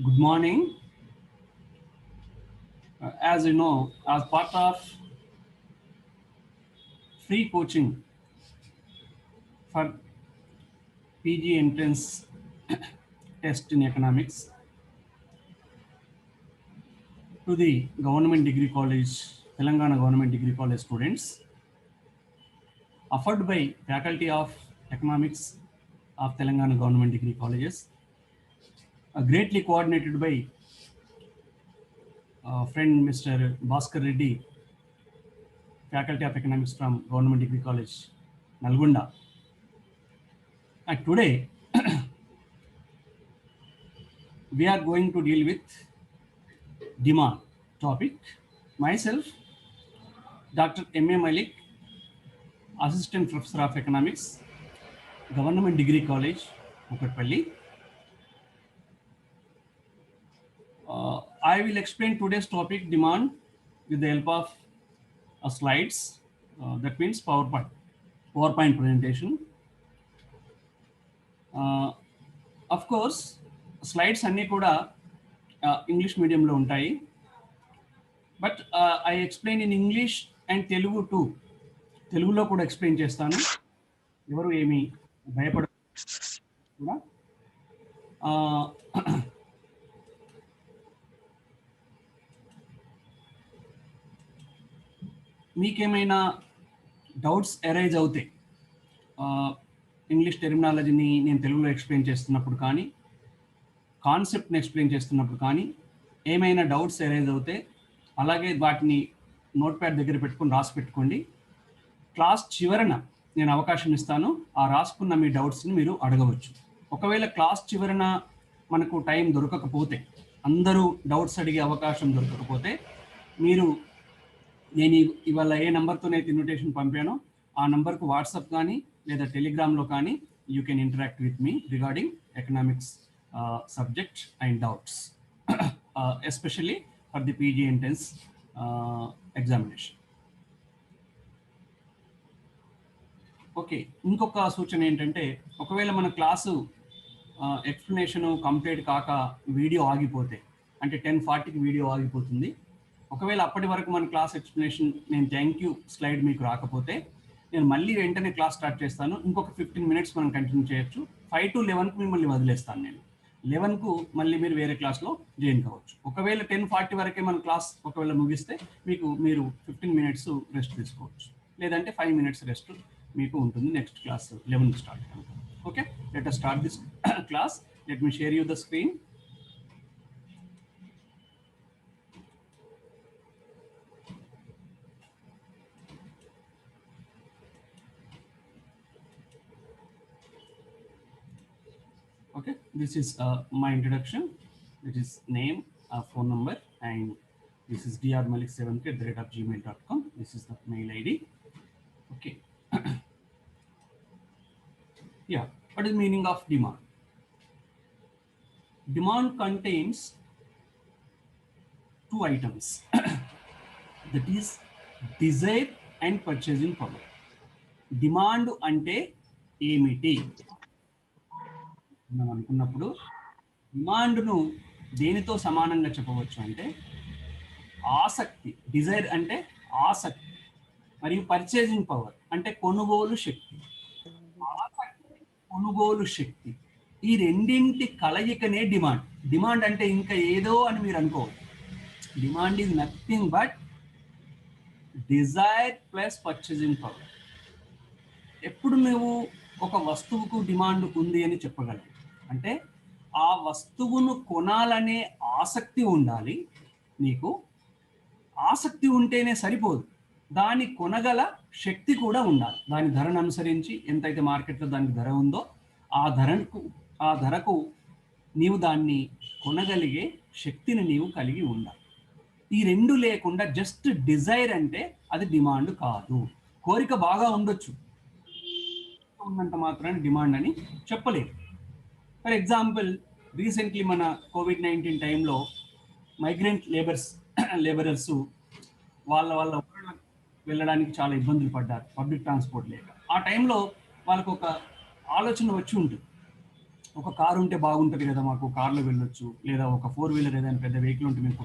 Good morning. As you know, as part of free coaching for PG entrance test in economics to the government degree college, Telangana Government Degree College students, offered by Faculty of Economics of Telangana Government Degree Colleges, greatly coordinated by friend Mr. Bhaskar Reddy, Faculty of Economics from Government Degree College, Nalgonda. And today, we are going to deal with demand topic. Myself, Dr. M.A. Malik, Assistant Professor of Economics, Government Degree College, Kukatpalli. I will explain today's topic demand with the help of slides. That means PowerPoint presentation. Of course, slides అన్నీ కూడా English మీడియంలో ఉంటాయి. But I explain in English and Telugu two. తెలుగులో కూడా explain చేస్తాను. ఎవరు ఏమి భయపడ కూడా మీకేమైనా డౌట్స్ అరైజ్ అవుతాయి ఇంగ్లీష్ టెర్మినాలజీని నేను తెలుగులో ఎక్స్ప్లెయిన్ చేస్తున్నప్పుడు కానీ కాన్సెప్ట్ని ఎక్స్ప్లెయిన్ చేస్తున్నప్పుడు కానీ ఏమైనా డౌట్స్ అరైజ్ అవుతే అలాగే వాటిని నోట్ ప్యాడ్ దగ్గర పెట్టుకొని రాసి పెట్టుకోండి. క్లాస్ చివరన నేను అవకాశం ఇస్తాను, ఆ రాసుకున్న మీ డౌట్స్ని మీరు అడగవచ్చు. ఒకవేళ క్లాస్ చివరన మనకు టైం దొరకకపోతే, అందరూ డౌట్స్ అడిగే అవకాశం దొరకకపోతే, మీరు నేను ఇవాళ ఏ నెంబర్తో అయితే ఇన్విటేషన్ పంపానో ఆ నెంబర్కు వాట్సాప్ కానీ లేదా టెలిగ్రామ్లో కానీ you can interact with me regarding economics subject and doubts, especially for the PG entrance examination. Okay, ఇంకొక సూచన ఏంటంటే, ఒకవేళ మన క్లాసు ఎక్స్ప్లెనేషను కంప్లీట్ కాక వీడియో ఆగిపోతే, అంటే 10:40కి వీడియో ఆగిపోతుంది. ఒకవేళ అప్పటి వరకు మన క్లాస్ ఎక్స్ప్లెనేషన్ నేను థ్యాంక్ యూ స్లైడ్ మీకు రాకపోతే, నేను మళ్ళీ వెంటనే క్లాస్ స్టార్ట్ చేస్తాను. ఇంకొక 15 మినిట్స్ మనం కంటిన్యూ చేయొచ్చు. 5 to 11కి మిమ్మల్ని వదిలేస్తాను నేను. 11కు మళ్ళీ మీరు వేరే క్లాస్లో జాయిన్ కావచ్చు. ఒకవేళ 10:40 వరకే మన క్లాస్ ఒకవేళ ముగిస్తే మీరు 15 మినిట్స్ రెస్ట్ తీసుకోవచ్చు, లేదంటే 5 మినిట్స్ రెస్ట్ మీకు ఉంటుంది నెక్స్ట్ క్లాస్ 11కి start. Okay, let us start this class. Let me share you the screen. Okay, this is my introduction. This is name, phone number, and this is drmalik7k@gmail.com. This is the mail ID. Okay. Yeah, what is the meaning of demand? Demand contains two items that is desire and purchasing power. Demand ante ఏమిటి మనం అనుకున్నప్పుడు డిమాండ్ను దేనితో సమానంగా చెప్పవచ్చు అంటే ఆసక్తి. Dzire అంటే ఆసక్తి, మరియు పర్చేజింగ్ పవర్ అంటే కొనుగోలు శక్తి. ఆసక్తి, కొనుగోలు శక్తి, ఈ రెండింటి కలయికనే డిమాండ్. డిమాండ్ అంటే ఇంకా ఏదో అని మీరు అనుకోవచ్చు. Demand is nothing but desire plus purchasing power. ఎప్పుడు నువ్వు ఒక వస్తువుకు డిమాండ్ ఉంది అని చెప్పగలవు అంటే ఆ వస్తువును కొనాలనే ఆసక్తి ఉండాలి. నీకు ఆసక్తి ఉంటేనే సరిపోదు, దాని కొనగల శక్తి కూడా ఉండాలి. దాని ధరను అనుసరించి ఎంతైతే మార్కెట్లో దానికి ధర ఉందో ఆ ధరకు నీవు దాన్ని కొనగలిగే శక్తిని నీవు కలిగి ఉండాలి. ఈ రెండు లేకుండా జస్ట్ డిజైర్ అంటే అది డిమాండ్ కాదు. కోరిక బాగా ఉండొచ్చు, ఉన్నంత మాత్రాన్ని డిమాండ్ అని చెప్పలేదు. ఫర్ ఎగ్జాంపుల్, రీసెంట్లీ మన COVID-19 టైంలో మైగ్రెంట్ లేబరర్స్ వాళ్ళ ఊళ్ళకి వెళ్ళడానికి చాలా ఇబ్బందులు పడ్డారు, పబ్లిక్ ట్రాన్స్పోర్ట్ లేక. ఆ టైంలో వాళ్ళకు ఒక ఆలోచన వచ్చి ఉంటుంది, ఒక కారు ఉంటే బాగుంటుంది కదా, మాకు కార్లో వెళ్ళొచ్చు, లేదా ఒక 4-వీలర్ ఏదైనా పెద్ద వెహికల్ ఉంటే మీకు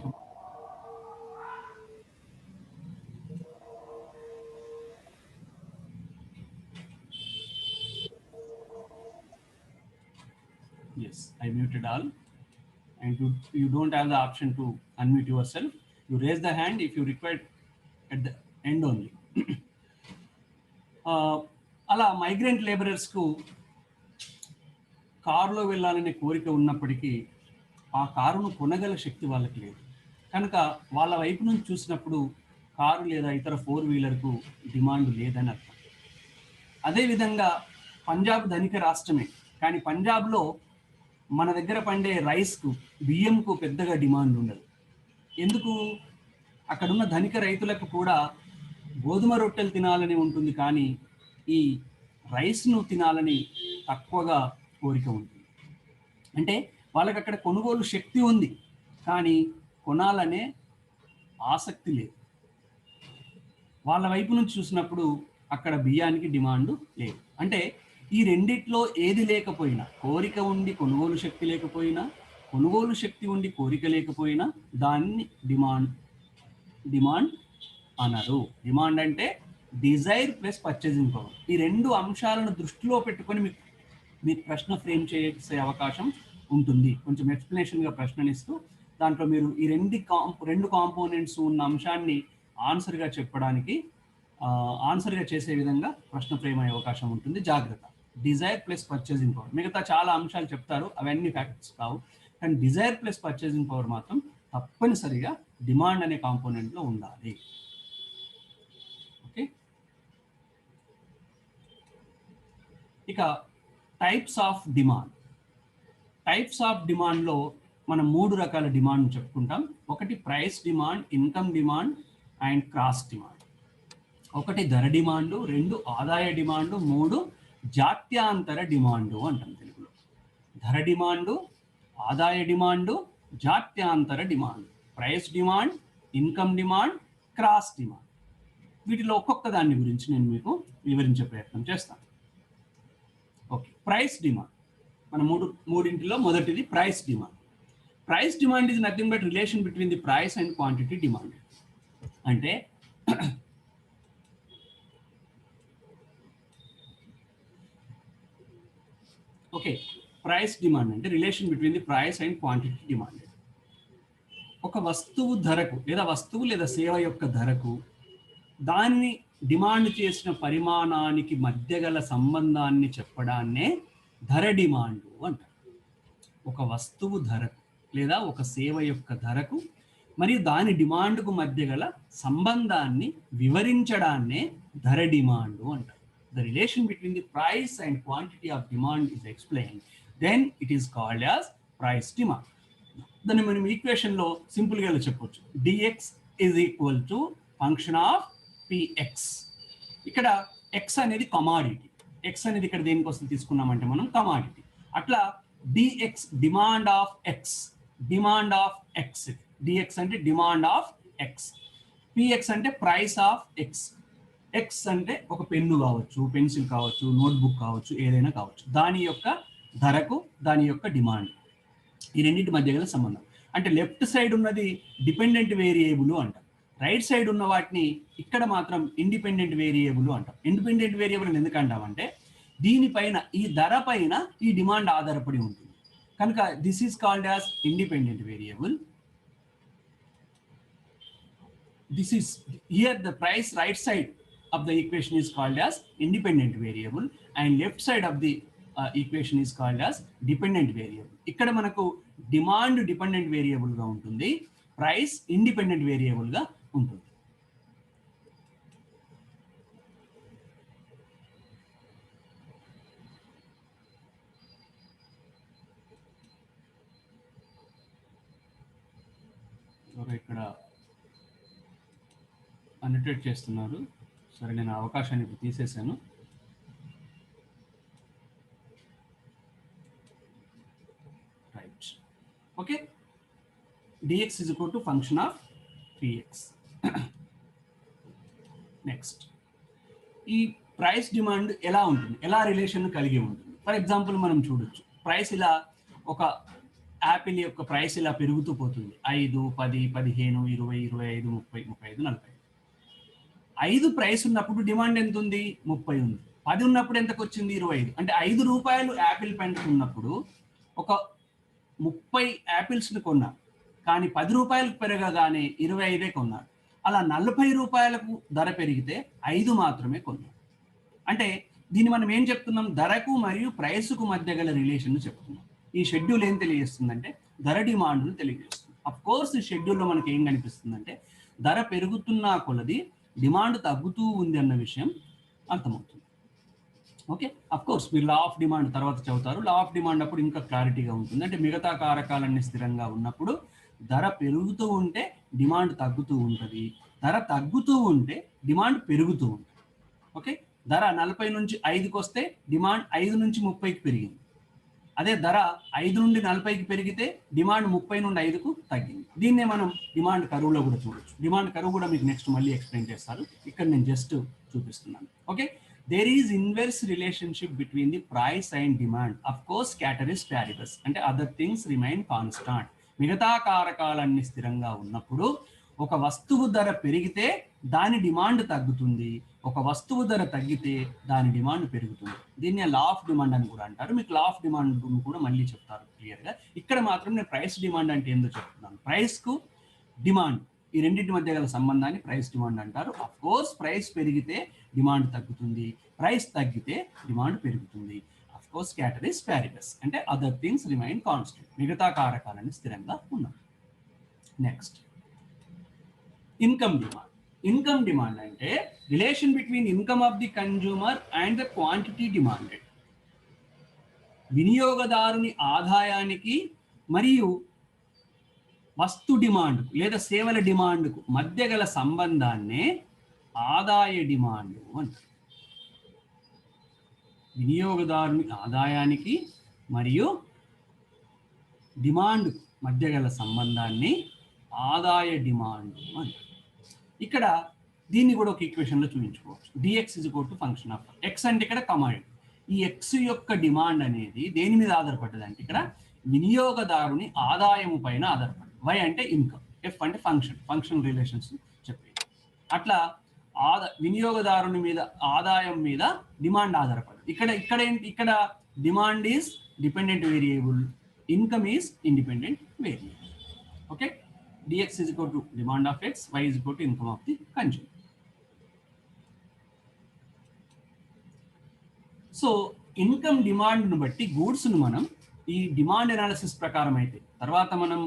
yes, I muted all, and you don't have the option to unmute yourself. You raise the hand if you require at the end only. అలా మైగ్రెంట్ లేబరర్స్కు కారులో వెళ్ళాలనే కోరిక ఉన్నప్పటికీ ఆ కారును కొనగల శక్తి వాళ్ళకి లేదు. కనుక వాళ్ళ వైపు నుంచి చూసినప్పుడు కారు లేదా ఇతర 4-వీలర్కు డిమాండ్ లేదని అర్థం. అదేవిధంగా పంజాబ్ ధనిక రాష్ట్రమే, కానీ పంజాబ్లో మన దగ్గర పండే రైస్కు, బియ్యంకు పెద్దగా డిమాండ్ ఉండదు. ఎందుకు? అక్కడున్న ధనిక రైతులకు కూడా గోధుమ రొట్టెలు తినాలని ఉంటుంది, కానీ ఈ రైస్ను తినాలని తక్కువగా కోరిక ఉంటుంది. అంటే వాళ్ళకి అక్కడ కొనుగోలు శక్తి ఉంది, కానీ కొనాలనే ఆసక్తి లేదు. వాళ్ళ వైపు నుంచి చూసినప్పుడు అక్కడ బియ్యానికి డిమాండ్ లేదు. అంటే ఈ రెండిట్లో ఏది లేకపోయినా, కోరిక ఉండి కొనుగోలు శక్తి లేకపోయినా, కొనుగోలు శక్తి ఉండి కోరిక లేకపోయినా దాన్ని డిమాండ్ అనరు. డిమాండ్ అంటే డిజైర్ ప్లస్ పర్చేసింగ్ పవర్. ఈ రెండు అంశాలను దృష్టిలో పెట్టుకొని మీకు ప్రశ్న ఫ్రేమ్ చేసే అవకాశం ఉంటుంది. కొంచెం ఎక్స్ప్లెనేషన్గా ప్రశ్ననిస్తూ దాంట్లో మీరు ఈ రెండు కాంపోనెంట్స్ ఉన్న అంశాన్ని ఆన్సర్గా చెప్పడానికి, ఆన్సర్గా చేసే విధంగా ప్రశ్న ఫ్రేమ్ అయ్యే అవకాశం ఉంటుంది. జాగ్రత్త. Desire plus purchasing power. మిగతా చాలా అంశాలు చెప్తారు, అవన్నీ ఫ్యాక్ట్స్ కావు, కానీ డిజైర్ ప్లస్ పర్చేసింగ్ పవర్ మాత్రం తప్పనిసరిగా డిమాండ్ అనే కాంపోనెంట్లో ఉండాలి. ఓకే, ఇక types of demand. Types of డిమాండ్లో మనం 3 రకాల డిమాండ్ చెప్పుకుంటాం. ఒకటి price demand, income demand and cross demand. ఒకటి ధర డిమాండు, 2 ఆదాయ డిమాండు, 3 జాత్యాంతర డిమాండు అంటాం తెలుగులో. ధర డిమాండు, ఆదాయ డిమాండు, జాత్యాంతర demand, price demand, income demand, cross demand. వీటిలో ఒక్కొక్క దాని గురించి నేను మీకు వివరించే ప్రయత్నం చేస్తాను. Okay, price demand. మన మూడింటిలో మొదటిది price demand. Price demand is nothing but relation between the price and quantity demand. అంటే ఓకే, ప్రైస్ డిమాండ్ అంటే relation between the price and quantity demand. ఒక వస్తువు ధరకు లేదా వస్తువు లేదా సేవ యొక్క ధరకు దానిని డిమాండ్ చేసిన పరిమాణానికి మధ్య గల సంబంధాన్ని చెప్పడాన్నే ధర డిమాండ్ అంటారు. ఒక వస్తువు ధరకు లేదా ఒక సేవ యొక్క ధరకు మరియు దాని డిమాండ్కు మధ్య గల సంబంధాన్ని వివరించడాన్నే ధర డిమాండ్ అంటారు. The relation between the price and quantity of demand is explained, then it is called as price demand. దాన్ని మనం ఈక్వేషన్లో సింపుల్గా ఇలా చెప్పొచ్చు. dx is equal to function of px. ఇక్కడ x అనేది కమాడిటీ. x అనేది ఇక్కడ దేనికి వస్తుంది తీసుకున్నామంటే మనం కమాడిటీ. అట్లా dx demand of x, demand of x. dx అంటే డిమాండ్ ఆఫ్ x, px అంటే ప్రైస్ ఆఫ్ x. ఎక్స్ అంటే ఒక పెన్ను కావచ్చు, పెన్సిల్ కావచ్చు, నోట్బుక్ కావచ్చు, ఏదైనా కావచ్చు, దాని యొక్క ధరకు దాని యొక్క డిమాండ్, ఈ రెండింటి మధ్య గల సంబంధం. అంటే లెఫ్ట్ సైడ్ ఉన్నది డిపెండెంట్ వేరియబుల్ అంటాం, రైట్ సైడ్ ఉన్న వాటిని ఇక్కడ మాత్రం ఇండిపెండెంట్ వేరియబుల్ అంటాం. ఇండిపెండెంట్ వేరియబుల్ ఎందుకు అంటామంటే దీనిపైన, ఈ ధర పైన ఈ డిమాండ్ ఆధారపడి ఉంటుంది కనుక this is called as independent variable. This is here the price right side of the equation is called as independent variable and left side of the equation is called as dependent variable. ఇక్కడ మనకు demand dependent variable గా ఉంటుంది, price independent variable గా ఉంటుంది. ఇక్కడ unmute చేస్తున్నారు. సరే, నేను అవకాశాన్ని ఇప్పుడు తీసేశాను. Right, okay. dx is equal to function of px. Next, ఈ ప్రైస్ డిమాండ్ ఎలా ఉంటుంది, ఎలా రిలేషన్ కలిగి ఉంటుంది? ఫర్ ఎగ్జాంపుల్ మనం చూడొచ్చు, ప్రైస్ ఇలా ఒక యాపిల్ యొక్క ప్రైస్ ఇలా పెరుగుతూ పోతుంది 5, 10, 15, 20, 25, 30, 35, 40. 5 ప్రైస్ ఉన్నప్పుడు డిమాండ్ ఎంత ఉంది? 30 ఉంది. 10 ఉన్నప్పుడు ఎంతకు వచ్చింది? 25. అంటే 5 రూపాయలు యాపిల్ పండు ఉన్నప్పుడు ఒక 30 యాపిల్స్ని కొన్నారు, కానీ 10 రూపాయలకు పెరగగానే 25 కొన్నారు. అలా 40 రూపాయలకు ధర పెరిగితే 5 మాత్రమే కొన్నారు. అంటే దీన్ని మనం ఏం చెప్తున్నాం? ధరకు మరియు ప్రైస్కు మధ్య గల రిలేషన్ చెప్తున్నాం. ఈ షెడ్యూల్ ఏం తెలియజేస్తుందంటే ధర డిమాండ్ను తెలియజేస్తుంది. అఫ్ కోర్స్ ఈ షెడ్యూల్లో మనకి ఏం కనిపిస్తుందంటే ధర పెరుగుతున్న కొలది డిమాండ్ తగ్గుతూ ఉంది అన్న విషయం అర్థమవుతుంది. ఓకే, అఫ్ కోర్స్ మీరు లా ఆఫ్ డిమాండ్ తర్వాత చదువుతారు. లా ఆఫ్ డిమాండ్ అప్పుడు ఇంకా క్లారిటీగా ఉంటుంది. అంటే మిగతా కారకాలన్నీ స్థిరంగా ఉన్నప్పుడు ధర పెరుగుతూ ఉంటే డిమాండ్ తగ్గుతూ ఉంటుంది, ధర తగ్గుతూ ఉంటే డిమాండ్ పెరుగుతూ ఉంటుంది. ఓకే, ధర 40 నుంచి 5కి వస్తే డిమాండ్ 5 నుంచి 30కి పెరిగింది. అదే ధర 5 నుండి 40కి పెరిగితే డిమాండ్ 30 నుండి 5కు తగ్గింది. దీన్నే మనం డిమాండ్ కరువులో కూడా చూడొచ్చు. డిమాండ్ కరువు కూడా మీకు నెక్స్ట్ మళ్ళీ ఎక్స్ప్లెయిన్ చేస్తారు, ఇక్కడ నేను జస్ట్ చూపిస్తున్నాను. Okay, there is inverse relationship between the price and demand. Of course ceteris paribus, అంటే అదర్ థింగ్స్ రిమైన్ కాన్స్టాంట్. మిగతా కారకాలన్నీ స్థిరంగా ఉన్నప్పుడు ఒక వస్తువు ధర పెరిగితే దాని డిమాండ్ తగ్గుతుంది, ఒక వస్తువు ధర తగ్గితే దాని డిమాండ్ పెరుగుతుంది. దీన్ని లా ఆఫ్ డిమాండ్ అని కూడా అంటారు. మీకు లా ఆఫ్ డిమాండ్ కూడా మళ్ళీ చెప్తారు క్లియర్గా. ఇక్కడ మాత్రం నేను ప్రైస్ డిమాండ్ అంటే ఏందో చెప్తున్నాను. ప్రైస్కు డిమాండ్ ఈ రెండింటి మధ్య గల సంబంధాన్ని ప్రైస్ డిమాండ్ అంటారు. అఫ్ కోర్స్ ప్రైస్ పెరిగితే డిమాండ్ తగ్గుతుంది, ప్రైస్ తగ్గితే డిమాండ్ పెరుగుతుంది. అఫ్ కోర్స్ క్యాటరిస్ ప్యారిబస్, అంటే అదర్ థింగ్స్ రిమైన్ కాన్స్టెంట్. మిగతా కారకాలన్నీ స్థిరంగా ఉన్నాయి. Next income demand. Income demand అంటే relation between income of the consumer and the quantity demanded. వినియోగదారుని ఆదాయానికి మరియు వస్తు డిమాండ్ లేదా సేవల డిమాండ్కు మధ్య గల సంబంధాన్నే ఆదాయ డిమాండ్ అంటారు. వినియోగదారుని ఆదాయానికి మరియు డిమాండ్ మధ్య గల సంబంధాన్ని ఆదాయ డిమాండ్ అంటారు. ఇక్కడ దీన్ని కూడా ఒక ఈక్వేషన్లో చూపించుకోవచ్చు. DX is equal to function of X అంటే ఇక్కడ కమాడిటీ. ఈ ఎక్స్ యొక్క డిమాండ్ అనేది దేని మీద ఆధారపడ్డది అంటే ఇక్కడ వినియోగదారుని ఆదాయం పైన ఆధారపడ్డది. వై అంటే ఇన్కమ్, ఎఫ్ అంటే ఫంక్షన్ రిలేషన్స్ చెప్పేది. అట్లా వినియోగదారుని మీద ఆదాయం మీద డిమాండ్ ఆధారపడదు. ఇక్కడ demand is dependent variable, income is independent variable. Okay, dx is equal to demand of x, y is equal to income of the consumer. So income డిమాండ్ను బట్టి గూడ్స్ను మనం ఈ డిమాండ్ ఎనాలిసిస్ ప్రకారం అయితే తర్వాత మనం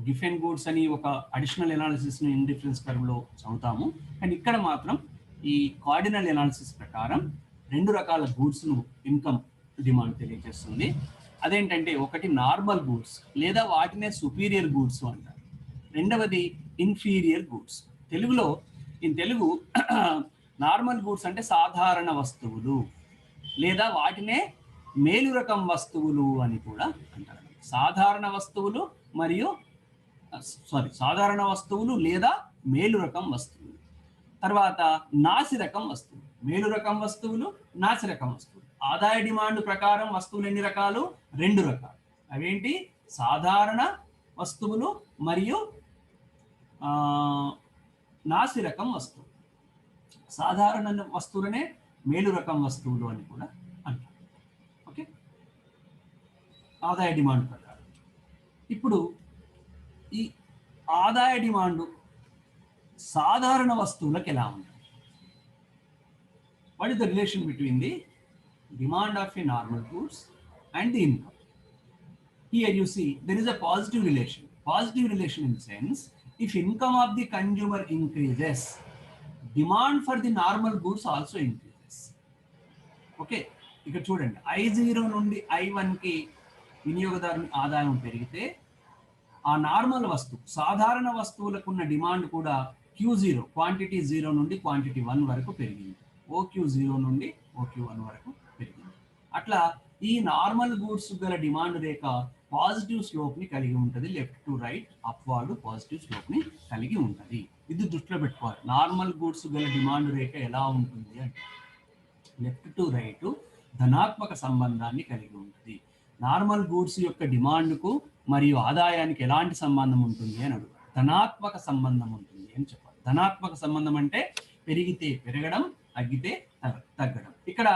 డిఫెన్ గూడ్స్ అని ఒక అడిషనల్ ఎనాలిసిస్ని ఇండిఫరెన్స్ కర్వ్లో చదువుతాము. కానీ ఇక్కడ మాత్రం ఈ కార్డినల్ ఎనాలిసిస్ ప్రకారం 2 రకాల గూడ్స్ను ఇన్కమ్ డిమాండ్ తెలియజేస్తుంది. అదేంటంటే ఒకటి నార్మల్ గూడ్స్ లేదా వాటినే సుపీరియర్ గూడ్స్ అంటారు. రెండవది inferior goods. Telugu normal goods అంటే సాధారణ వస్తువులు లేదా వాటినే మేలు రకం వస్తువులు అని కూడా అంటారు. సాధారణ వస్తువులు లేదా మేలు రకం వస్తువులు. తర్వాత నాసి రకం వస్తువులు. మేలు రకం వస్తువులు, నాసి రకం వస్తువులు. ఆదాయ డిమాండ్ ప్రకారం వస్తువులు ఎన్ని రకాలు? 2 రకాలు. అవేంటి? సాధారణ వస్తువులు మరియు నాసి రకం వస్తువులు. సాధారణ వస్తువులనే మేలు రకం వస్తువులు అని కూడా అంటారు. ఓకే, ఆదాయ డిమాండ్ ప్రకారం. ఇప్పుడు ఈ ఆదాయ డిమాండ్ సాధారణ వస్తువులకు ఎలా ఉంటుంది? What is the relation between the demand of A normal goods and the income? Here you see there is a positive relation. Positive relation in the sense, if income of the consumer increases, demand for the normal goods also increases. Okay, ఇక్కడ చూడండి, I0 నుండి I1కి వినియోగదారుని ఆదాయం పెరిగితే ఆ normal వస్తువు సాధారణ వస్తువులకు ఉన్న డిమాండ్ కూడా Q0 క్వాంటిటీ 0 నుండి క్వాంటిటీ 1 వరకు పెరిగింది. OQ0 నుండి OQ1 వరకు పెరిగింది. అట్లా ఈ నార్మల్ గూడ్స్ గల డిమాండ్ రేఖ పాజిటివ్ స్లోప్ ని కలిగి ఉంటుంది. Left to right upward positive slope ని కలిగి ఉంటుంది. ఇది దృష్టిలో పెట్టుకోవాలి. నార్మల్ గూడ్స్ గల డిమాండ్ రేఖ ఎలా ఉంటుంది అంటే లెఫ్ట్ టు రైట్ ధనాత్మక సంబంధాన్ని కలిగి ఉంటుంది. నార్మల్ గూడ్స్ యొక్క డిమాండ్కు మరియు ఆదాయానికి ఎలాంటి సంబంధం ఉంటుంది అని అడుగు. ధనాత్మక సంబంధం ఉంటుంది అని చెప్పాలి. ధనాత్మక సంబంధం అంటే పెరిగితే పెరగడం, తగ్గితే తగ్గడం. ఇక్కడ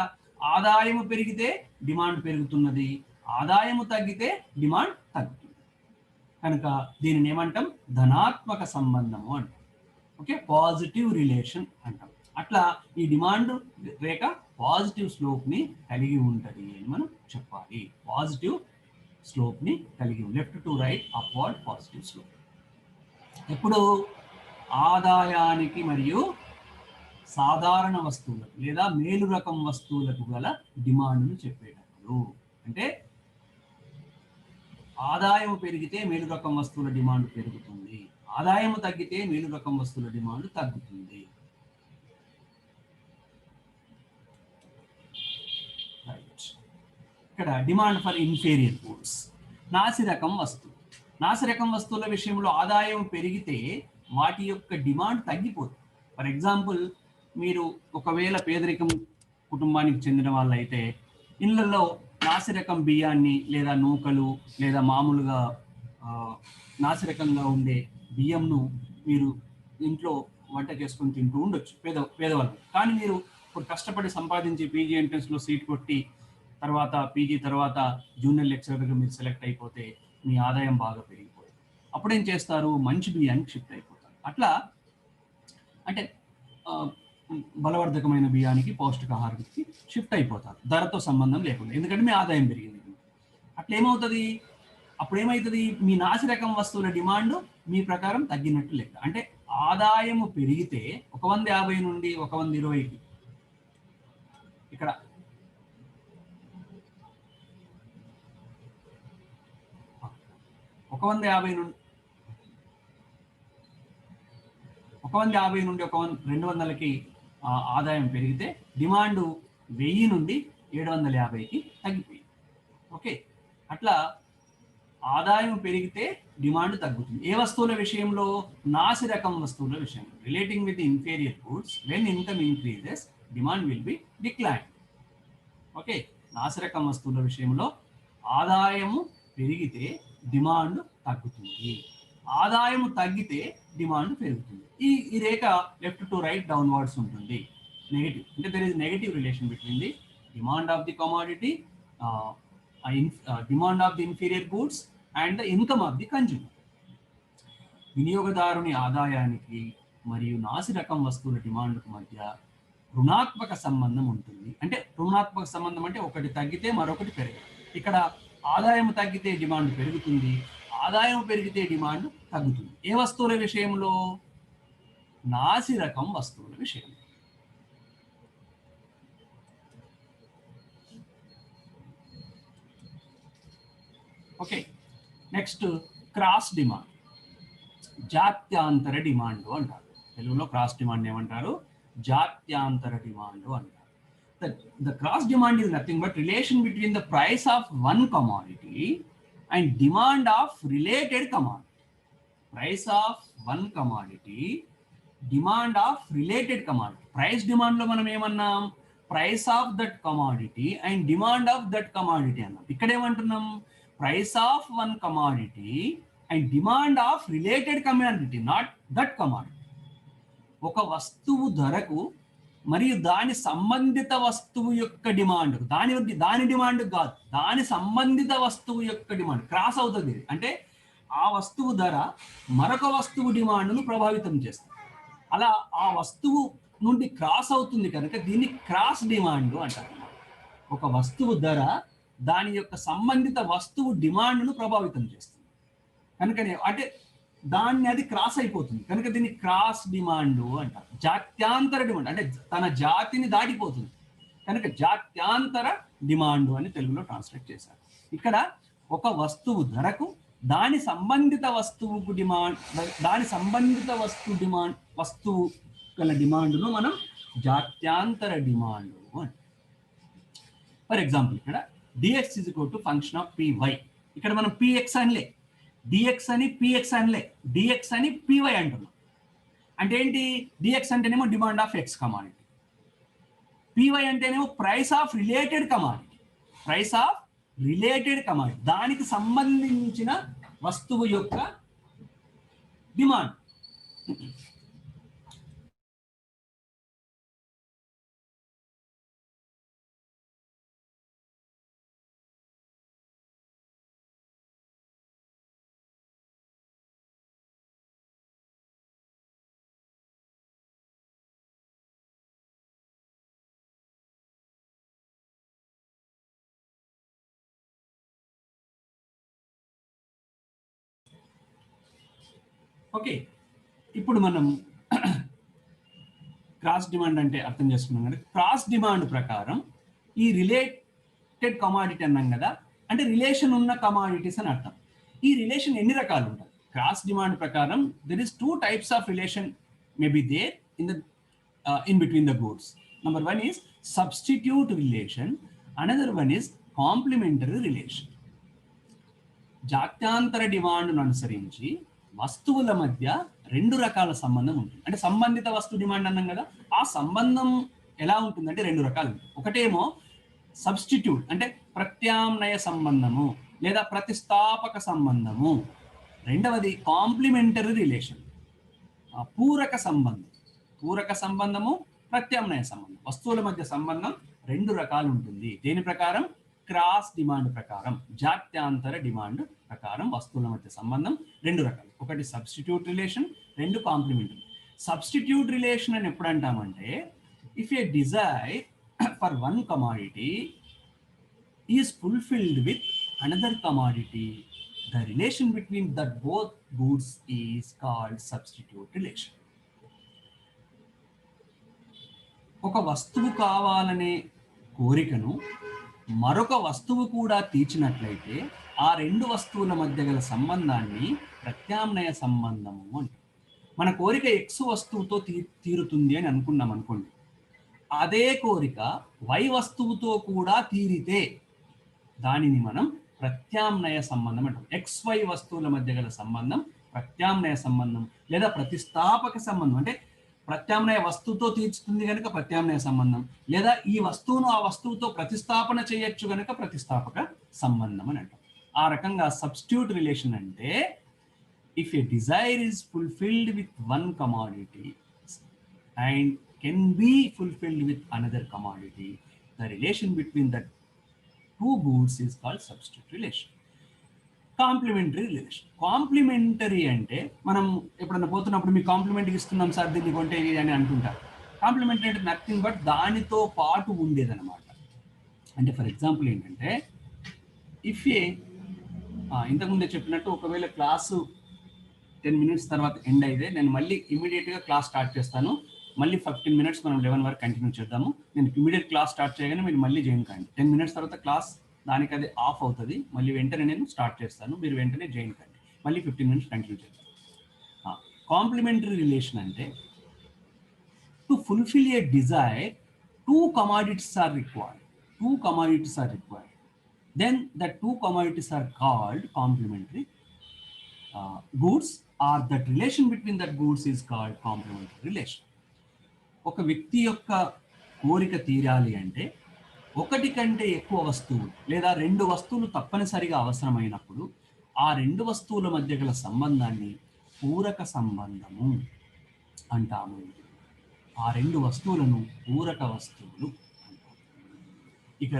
ఆదాయము పెరిగితే డిమాండ్ పెరుగుతున్నది, ఆదాయము తగ్గితే డిమాండ్ తగ్గుతుంది. కనుక దీనిని ఏమంటాం? ధనాత్మక సంబంధము అంటాం. ఓకే, పాజిటివ్ రిలేషన్ అంటాం. అట్లా ఈ డిమాండ్ రేఖ పాజిటివ్ స్లోప్ ని కలిగి ఉంటుంది అని మనం చెప్పాలి. పాజిటివ్ స్లోప్ ని కలిగి ఉంది. Left to right upward positive slope. ఇప్పుడు ఆదాయానికి మరియు సాధారణ వస్తువులకు లేదా మేలు రకం వస్తువులకు గల డిమాండ్ను చెప్పేటప్పుడు, అంటే ఆదాయం పెరిగితే మేలు రకం వస్తువుల డిమాండ్ పెరుగుతుంది, ఆదాయం తగ్గితే మేలు రకం వస్తువుల డిమాండ్ తగ్గుతుంది. ఇక్కడ డిమాండ్ ఫర్ ఇన్ఫీరియర్ గూడ్స్, నాసి రకం వస్తువు. నాసి రకం వస్తువుల విషయంలో ఆదాయం పెరిగితే వాటి యొక్క డిమాండ్ తగ్గిపోతుంది. ఫర్ ఎగ్జాంపుల్, మీరు ఒకవేళ పేదరికం కుటుంబానికి చెందిన వాళ్ళైతే ఇళ్ళల్లో నాసిరకం బియ్యాన్ని లేదా నూకలు లేదా మామూలుగా నాసిరకంగా ఉండే బియ్యంను మీరు ఇంట్లో వంట చేసుకొని తింటూ ఉండొచ్చు పేదవాళ్ళు. కానీ మీరు ఇప్పుడు కష్టపడి సంపాదించి పీజీ ఎంట్రన్స్లో సీట్ కొట్టి తర్వాత పీజీ తర్వాత జూనియర్ లెక్చరర్గా మీరు సెలెక్ట్ అయిపోతే మీ ఆదాయం బాగా పెరిగిపోతుంది. అప్పుడేం చేస్తారు? మంచి బియ్యానికి షిఫ్ట్ అయిపోతారు. అట్లా అంటే బలవర్ధకమైన బియ్యానికి, పౌష్టికాహారానికి షిఫ్ట్ అయిపోతారు ధరతో సంబంధం లేకుండా, ఎందుకంటే మీ ఆదాయం పెరిగింది. అట్లా ఏమవుతుంది? అప్పుడు ఏమవుతుంది? మీ నాసి రకం వస్తువుల డిమాండ్ మీ ప్రకారం తగ్గినట్టు లెక్క. అంటే ఆదాయము పెరిగితే 150 నుండి 120కి ఇక్కడ 150 నుండి 200కి ఆదాయం పెరిగితే డిమాండ్ 1000 నుండి 750కి తగ్గిపోయింది. ఓకే, అట్లా ఆదాయం పెరిగితే డిమాండ్ తగ్గుతుంది. ఏ వస్తువుల విషయంలో? నాసి రకం వస్తువుల విషయంలో. Relating with inferior goods, when income increases demand will be decline. Okay, నాసి రకం వస్తువుల విషయంలో ఆదాయము పెరిగితే డిమాండ్ తగ్గుతుంది, ఆదాయము తగ్గితే డిమాండ్ పెరుగుతుంది. ఈ రేఖ లెఫ్ట్ టు రైట్ డౌన్వర్డ్స్ ఉంటుంది. నెగటివ్ అంటే there is negative relation between the demand of the commodity, demand of the inferior goods and the income of the consumer. వినియోగదారుని ఆదాయానికి మరియు నాసి రకం వస్తువుల డిమాండ్కు మధ్య రుణాత్మక సంబంధం ఉంటుంది. అంటే రుణాత్మక సంబంధం అంటే ఒకటి తగ్గితే మరొకటి పెరగదు. ఇక్కడ ఆదాయం తగ్గితే డిమాండ్ పెరుగుతుంది, ఆదాయం పెరిగితే డిమాండ్ తగ్గుతుంది. ఏ వస్తువుల విషయంలో? నాసి రకం వస్తువుల విషయంలో. ఓకే, నెక్స్ట్ క్రాస్ డిమాండ్, జాత్యాంతర డిమాండ్ అంటారు. తెలుగులో క్రాస్ డిమాండ్ ఏమంటారు? జాత్యాంతర డిమాండ్ అంటారు. The cross demand is nothing but relation between the price of one commodity and demand of related commodity. Price of one commodity, demand of related commodity. Price demand lo manam emannam? Price of that commodity and demand of that commodity annam. Ikkada emantunnam? Price of one commodity and demand of related commodity, not that commodity. ఒక వస్తువు ధరకు మరియు దాని సంబంధిత వస్తువు యొక్క demand, దాని demand కాదు, దాని సంబంధిత వస్తువు యొక్క డిమాండ్ క్రాస్ అవుతుంది. అంటే ఆ వస్తువు ధర మరొక వస్తువు డిమాండ్ను ప్రభావితం చేస్తుంది. అలా ఆ వస్తువు నుండి క్రాస్ అవుతుంది కనుక దీన్ని క్రాస్ డిమాండ్ అంటారు. ఒక వస్తువు ధర దాని యొక్క సంబంధిత వస్తువు డిమాండ్ను ప్రభావితం చేస్తుంది కనుకనే, అంటే దాన్ని అది క్రాస్ అయిపోతుంది కనుక దీన్ని క్రాస్ డిమాండ్ అంటారు. జాత్యాంతర డిమాండ్ అంటే తన జాతిని దాటిపోతుంది కనుక జాత్యాంతర డిమాండ్ అని తెలుగులో ట్రాన్స్లేట్ చేశారు. ఇక్కడ ఒక వస్తువు ధరకు దాని సంబంధిత వస్తువుకు డిమాండ్, దాని సంబంధిత వస్తువు గల డిమాండ్ను మనం జాత్యాంతర డిమాండ్ అంటారు. ఫర్ ఎగ్జాంపుల్ ఇక్కడ dx is equal to function of py. ఇక్కడ మనం px అనలే, dx అని px అనలే, dx అని py అంటున్నాం. అంటే ఏంటి? dx అంటేనేమో demand of X commodity, py అంటేనేమో price of related commodity, price of related commodity, దానికి సంబంధించిన వస్తువు యొక్క డిమాండ్. ఓకే, ఇప్పుడు మనం క్రాస్ డిమాండ్ అంటే అర్థం చేసుకున్నాం కదా. క్రాస్ డిమాండ్ ప్రకారం ఈ రిలేటెడ్ కమాడిటీ అన్నాం కదా, అంటే రిలేషన్ ఉన్న కమాడిటీస్ అని అర్థం. ఈ రిలేషన్ ఎన్ని రకాలు ఉంటాయి? క్రాస్ డిమాండ్ ప్రకారం there is 2 types of relation may be there in between the goods. Number 1 is substitute relation, another one is complementary relation. జాత్యాంతర డిమాండ్ను అనుసరించి వస్తువుల మధ్య 2 రకాల సంబంధం ఉంటుంది. అంటే సంబంధిత వస్తు డిమాండ్ అన్నాం కదా, ఆ సంబంధం ఎలా ఉంటుందంటే 2 రకాలు ఉంటుంది. ఒకటేమో సబ్స్టిట్యూట్ అంటే ప్రత్యామ్నాయ సంబంధము లేదా ప్రతిస్థాపక సంబంధము. రెండవది కాంప్లిమెంటరీ రిలేషన్, పూరక సంబంధం. పూరక సంబంధము, ప్రత్యామ్నాయ సంబంధం. వస్తువుల మధ్య సంబంధం 2 రకాలు ఉంటుంది. దేని ప్రకారం? క్రాస్ డిమాండ్ ప్రకారం, జాత్యాంతర డిమాండ్ ప్రకారం వస్తువుల మధ్య సంబంధం 2 రకాలు. ఒకటి substitute relation, 2 complementary. Substitute relation అని ఎప్పుడు అంటామంటే, if a desire for one commodity is fulfilled with another commodity, the relation between that both goods is called substitute relation. ఒక వస్తువు కావాలనే కోరికను మరొక వస్తువు కూడా తీర్చినట్లయితే ఆ 2 వస్తువుల మధ్య గల సంబంధాన్ని ప్రత్యామ్నాయ సంబంధము అంటే. మన కోరిక ఎక్స్ వస్తువుతో తీరుతుంది అని అనుకున్నాం అనుకోండి, అదే కోరిక వై వస్తువుతో కూడా తీరితే దానిని మనం ప్రత్యామ్నాయ సంబంధం అంటాం. ఎక్స్ వై వస్తువుల మధ్య గల సంబంధం ప్రత్యామ్నాయ సంబంధం లేదా ప్రతిస్థాపక సంబంధం. అంటే ప్రత్యామ్నాయ వస్తువుతో తీర్చుతుంది కనుక ప్రత్యామ్నాయ సంబంధం, లేదా ఈ వస్తువును ఆ వస్తువుతో ప్రతిస్థాపన చేయొచ్చు కనుక ప్రతిస్థాపక సంబంధం అని అంటాం. ఆ రకంగా సబ్స్టిట్యూట్ రిలేషన్ అంటే, if a desire is fulfilled with one commodity and can be fulfilled with another commodity, the relation between the 2 goods is called substitute relation. Complementary relation. Complementary అంటే మనం ఎప్పుడన్నా పోతున్నప్పుడు మీకు కాంప్లిమెంటరీ ఇస్తున్నాం సార్ దీన్ని కొంటే అని అంటుంటారు. కాంప్లిమెంటరీ అంటే నథింగ్ బట్ దానితో పాటు ఉండేదన్నమాట. అంటే ఫర్ ఎగ్జాంపుల్ ఏంటంటే, ఇఫ్ ఏ ఇంతకుముందే చెప్పినట్టు ఒకవేళ క్లాసు 10 minutes తర్వాత ఎండ్ అయితే నేను మళ్ళీ ఇమీడియట్గా క్లాస్ స్టార్ట్ చేస్తాను. మళ్ళీ 15 minutes మనం 11 వరకు కంటిన్యూ చేద్దాము. నేను ఇమీడియట్ క్లాస్ స్టార్ట్ చేయగానే మీరు మళ్ళీ జాయిన్ కండి. 10 minutes తర్వాత క్లాస్ దానికి అది ఆఫ్ అవుతుంది. మళ్ళీ వెంటనే నేను స్టార్ట్ చేస్తాను, మీరు వెంటనే జాయిన్ కండి. మళ్ళీ 15 minutes కంటిన్యూ చేద్దాం. కాంప్లిమెంటరీ రిలేషన్ అంటే, to fulfil a desire 2 commodities are required. 2 commodities are required. Then the 2 commodities are called complementary goods, or that relation between that goods is called complementary relation. ఒక వ్యక్తి యొక్క కోరిక తీరాలి అంటే ఒకటి కంటే ఎక్కువ వస్తువులు లేదా 2 వస్తువులు తప్పనిసరిగా అవసరమైనప్పుడు ఆ 2 వస్తువుల మధ్య గల సంబంధాన్ని పూరక సంబంధము అంటాము. ఆ 2 వస్తువులను పూరక వస్తువులు అంటాము. ఇక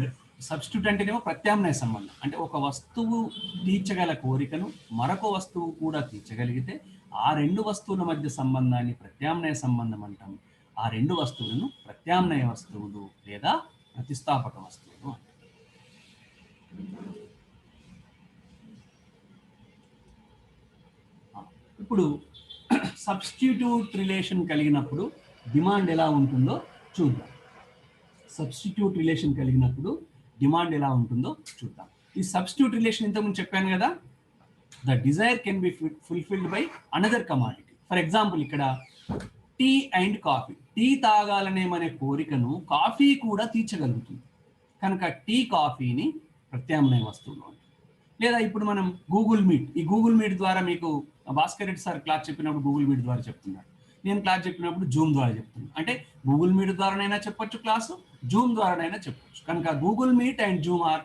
సబ్స్టిట్యూట్ అంటేనేమో ప్రత్యామ్నాయ సంబంధం. అంటే ఒక వస్తువు తీర్చగల కోరికను మరొక వస్తువు కూడా తీర్చగలిగితే ఆ 2 వస్తువుల మధ్య సంబంధాన్ని ప్రత్యామ్నాయ సంబంధం అంటాం. ఆ 2 వస్తువులను ప్రత్యామ్నాయ వస్తువులు లేదా ప్రతిస్థాపక వస్తువులు అంటారు. ఇప్పుడు సబ్స్టిట్యూట్ రిలేషన్ కలిగినప్పుడు డిమాండ్ ఎలా ఉంటుందో చూద్దాం. సబ్స్టిట్యూట్ రిలేషన్ కలిగినప్పుడు డిమాండ్ ఎలా ఉంటుందో చూద్దాం. ఈ సబ్స్టిట్యూట్ రిలేషన్ ఇంతకుముందు చెప్పాను కదా, the desire can be fulfilled by another commodity. For example ఇక్కడ టీ అండ్ కాఫీ. టీ తాగాలనే మన కోరికను కాఫీ కూడా తీర్చగలుగుతుంది కనుక టీ కాఫీని ప్రత్యామ్నాయ వస్తువులు అంటారు. లేదా ఇప్పుడు మనం గూగుల్ మీట్, ఈ గూగుల్ మీట్ ద్వారా మీకు భాస్కర్ రెడ్డి సార్ క్లాస్ చెప్పినప్పుడు గూగుల్ మీట్ ద్వారా చెప్తున్నారు, నేను క్లాస్ చెప్పినప్పుడు జూమ్ ద్వారా చెప్తున్నాను. అంటే గూగుల్ మీట్ ద్వారానైనా చెప్పొచ్చు క్లాసు, జూమ్ ద్వారానైనా చెప్పొచ్చు. కనుక Google Meet and Zoom are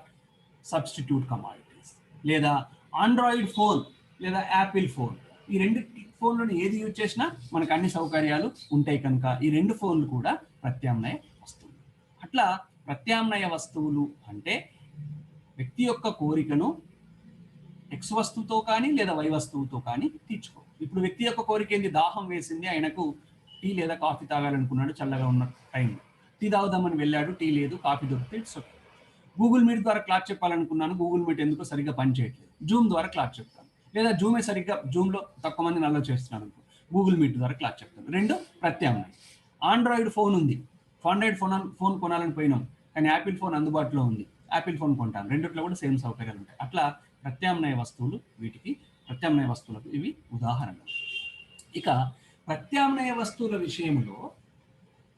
substitute commodities. లేదా ఆండ్రాయిడ్ ఫోన్ లేదా యాపిల్ ఫోన్, ఈ రెండు ఫోన్లను ఏది యూజ్ చేసినా మనకు అన్ని సౌకర్యాలు ఉంటాయి కనుక ఈ రెండు ఫోన్లు కూడా ప్రత్యామ్నాయ వస్తువులు. అట్లా ప్రత్యామ్నాయ వస్తువులు అంటే వ్యక్తి యొక్క కోరికను ఎక్స్ వస్తువుతో కానీ లేదా వై వస్తువుతో కానీ తీర్చుకో. ఇప్పుడు వ్యక్తి యొక్క కోరిక ఏంది? దాహం వేసింది, ఆయనకు టీ లేదా కాఫీ తాగాలనుకున్నాడు, చల్లగా ఉన్న టైంలో టీ తాగుదామని వెళ్ళాడు, టీ లేదు, కాఫీ దొరికితే ఇట్స్ ఓకే. గూగుల్ మీట్ ద్వారా క్లాస్ చెప్పాలనుకున్నాను, గూగుల్ మీట్ ఎందుకో సరిగ్గా పనిచేయట్లేదు, జూమ్ ద్వారా క్లాస్ చెప్తాను. లేదా జూమే సరిగ్గా జూమ్లో తక్కువ మంది నల్ల చేస్తున్నాను అనుకో, గూగుల్ మీట్ ద్వారా క్లాస్ చెప్తాను. రెండు ప్రత్యామ్నాయం. ఆండ్రాయిడ్ ఫోన్ ఉంది, ఆండ్రాయిడ్ ఫోన్ కొనాలని పోయినాం, కానీ యాపిల్ ఫోన్ అందుబాటులో ఉంది, యాపిల్ ఫోన్ కొంటాను. రెండిట్లో కూడా సేమ్ సౌకర్యాలు ఉంటాయి. అట్లా ప్రత్యామ్నాయ వస్తువులు, వీటికి ప్రత్యామ్నాయ వస్తువులకు ఇవి ఉదాహరణలు. ఇక ప్రత్యామ్నాయ వస్తువుల విషయంలో